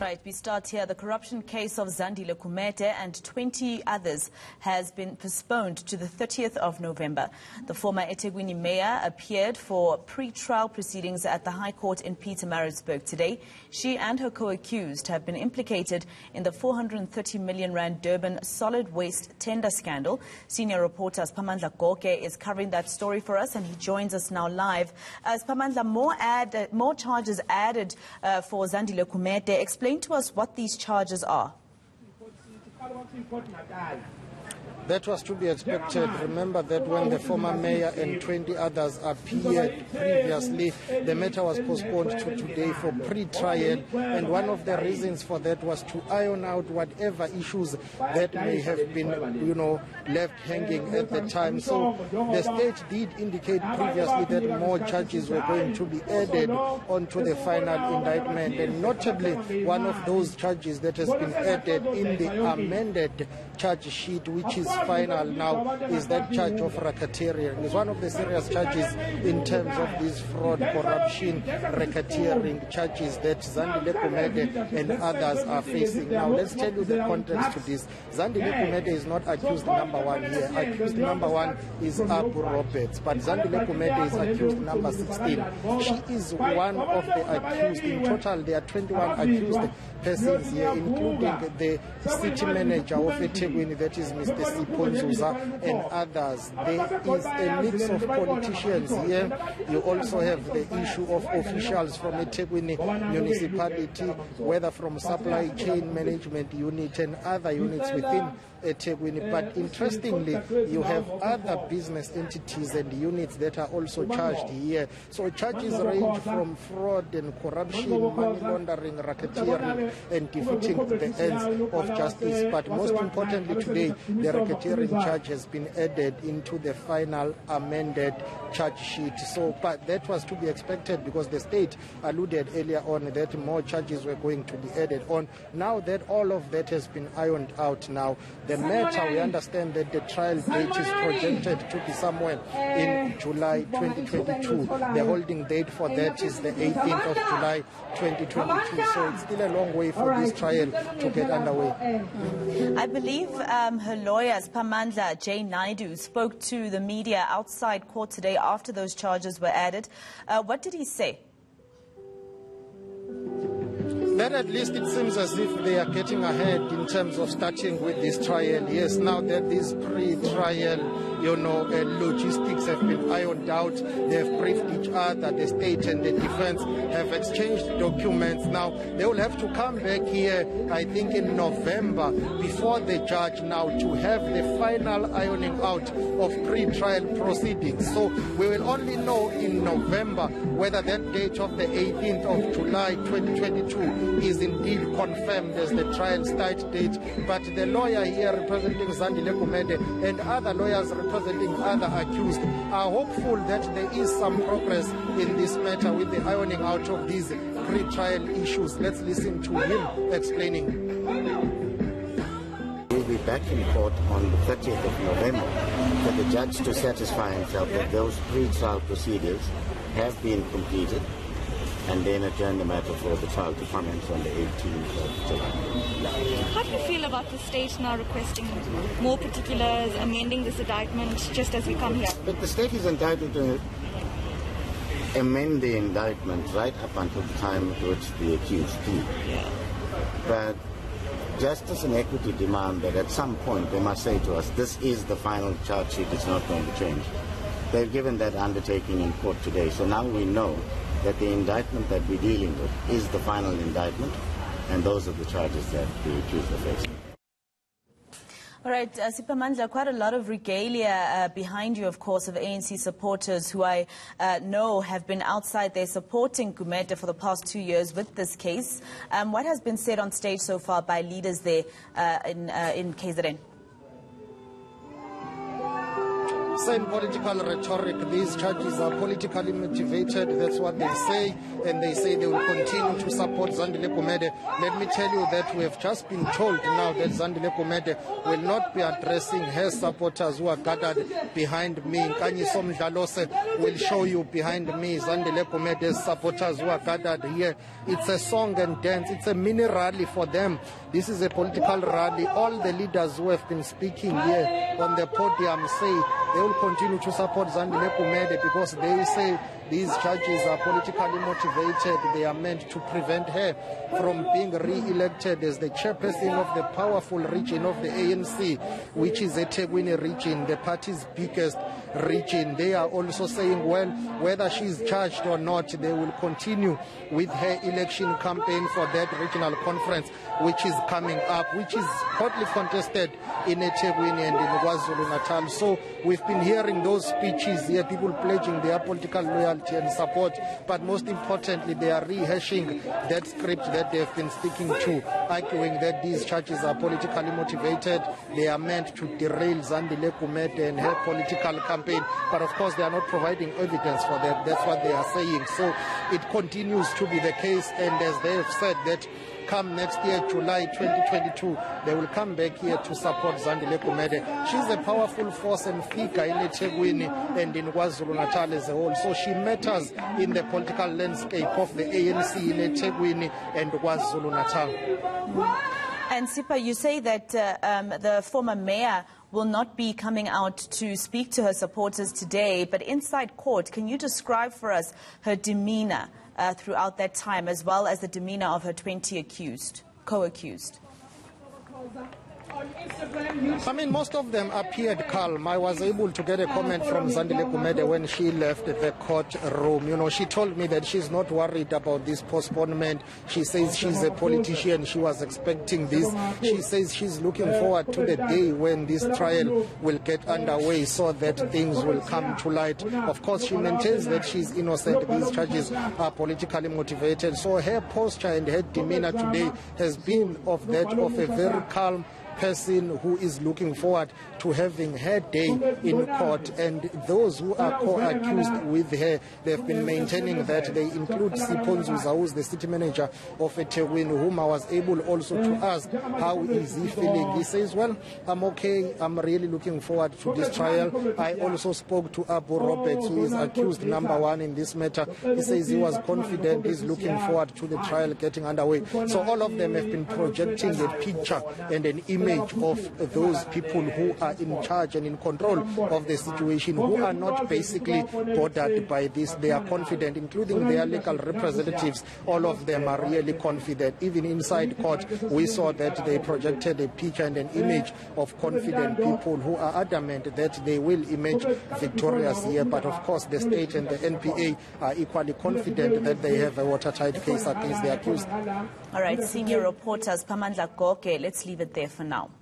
Right, we start here. The corruption case of Zandile Gumede and 20 others has been postponed to the 30th of November. The former eThekwini mayor appeared for pre-trial proceedings at the High Court in Pietermaritzburg today. She and her co-accused have been implicated in the 430 million rand Durban solid waste tender scandal. Senior reporter Siphamandla Goge is covering that story for us, and he joins us now live. Siphamandla, more charges added for Zandile Gumede. Explain to us what these charges are. That was to be expected. Remember that when the former mayor and 20 others appeared previously, the matter was postponed to today for pre-trial, and one of the reasons for that was to iron out whatever issues that may have been, left hanging at the time. So the state did indicate previously that more charges were going to be added onto the final indictment, and notably one of those charges that has been added in the amended charge sheet, which is final now, is that charge of racketeering. It's one of the serious charges in terms of these fraud, corruption, racketeering charges that Zandile Gumede and others are facing. Now, let's tell you the context to this. Zandile Gumede is not accused number one here. Accused number one is Abu Roberts, but Zandile Gumede is accused number 16. She is one of the accused. In total, there are 21 accused persons here, including the city manager of eThekwini, that is Mr. Siphamandla, and others. There is a mix of politicians here. You also have the issue of officials from eThekwini municipality, whether from supply chain management unit and other units within eThekwini. But interestingly, you have other business entities and units that are also charged here. So charges range from fraud and corruption, money laundering, racketeering, and defeating the ends of justice. But most importantly today, the racketeering charge has been added into the final amended charge sheet. So, but that was to be expected because the state alluded earlier on that more charges were going to be added on. Now that all of that has been ironed out now, the matter, we understand that the trial date is projected to be somewhere in July 2022. The holding date for that is the 18th of July 2022. So it's still a long way for this trial to get underway. I believe her lawyer, Siphamandla J. Naidu, spoke to the media outside court today after those charges were added. What did he say? That at least it seems as if they are getting ahead in terms of starting with this trial. Yes, now that this pre-trial, logistics have been ironed out, they have briefed each other, the state and the defense have exchanged documents. Now, they will have to come back here, I think in November, before the judge now to have the final ironing out of pre-trial proceedings. So we will only know in November whether that date of the 18th of July 2022 is indeed confirmed as the trial start date. But the lawyer here representing Zandile Gumede and other lawyers representing other accused are hopeful that there is some progress in this matter with the ironing out of these pre-trial issues. Let's listen to him explaining. We'll be back in court on the 30th of November for the judge to satisfy himself that those pre-trial procedures have been completed, and then adjourn the matter for the trial to commence on the 18th of July. How do you feel about the state now requesting more particulars, amending this indictment just as we come here? But the state is entitled to amend the indictment right up until the time at which the accused plead. But justice and equity demand that at some point they must say to us, this is the final charge sheet, it's not going to change. They've given that undertaking in court today, so now we know that the indictment that we're dealing with is the final indictment, and those are the charges that the accused are facing. All right, Siphamandla, quite a lot of regalia behind you, of course, of ANC supporters who I know have been outside there supporting Gumede for the past 2 years with this case. What has been said on stage so far by leaders there in KZN? Same political rhetoric. These charges are politically motivated. That's what they say, and they say they will continue to support Zandile Gumede. Let me tell you that we have just been told now that Zandile Gumede will not be addressing her supporters who are gathered behind me. Nkanyiso Mdlalose will show you behind me Zandile Gumede's supporters who are gathered here. It's a song and dance. It's a mini rally for them. This is a political rally. All the leaders who have been speaking here on the podium say they will continue to support Zandile Gumede because they say these charges are politically motivated. They are meant to prevent her from being re-elected as the chairperson of the powerful region of the ANC, which is the eThekwini region, the party's biggest region. They are also saying, well, whether she's charged or not, they will continue with her election campaign for that regional conference, which is coming up, which is hotly contested in eThekwini and in KwaZulu-Natal. So we've been hearing those speeches here, people pledging their political loyalty and support, but most importantly, they are rehashing that script that they've been sticking to, arguing that these charges are politically motivated. They are meant to derail Zandile Gumede and her political campaign, but of course they are not providing evidence for that. That's what they are saying. So it continues to be the case, and as they have said that come next year, July 2022, they will come back here to support Zandile Gumede. She's a powerful force and figure in eThekwini and in KwaZulu-Natal as a whole. So she matters in the political landscape of the ANC in eThekwini and KwaZulu-Natal. And Sipha, you say that the former mayor will not be coming out to speak to her supporters today, but inside court, can you describe for us her demeanor throughout that time, as well as the demeanor of her 20 co-accused? I mean, most of them appeared calm. I was able to get a comment from Zandile Gumede when she left the courtroom. You know, she told me that she's not worried about this postponement. She says she's a politician. She was expecting this. She says she's looking forward to the day when this trial will get underway so that things will come to light. Of course, she maintains that she's innocent. These charges are politically motivated. So her posture and her demeanor today has been of that of a very calm person who is looking forward to having her day in court. And those who are co-accused with her, they've been maintaining that. They include Siphamandla, who is the city manager of eThekwini, whom I was able also to ask how is he feeling. He says, well, I'm okay. I'm really looking forward to this trial. I also spoke to Abu Roberts, who is accused number one in this matter. He says he was confident. He's looking forward to the trial getting underway. So all of them have been projecting a picture and an image of those people who are in charge and in control of the situation, who are not basically bothered by this. They are confident, including their legal representatives. All of them are really confident. Even inside court, we saw that they projected a picture and an image of confident people who are adamant that they will emerge victorious here. But of course, the state and the NPA are equally confident that they have a watertight case against the accused. All right, senior reporter Siphamandla Goge, let's leave it there for now.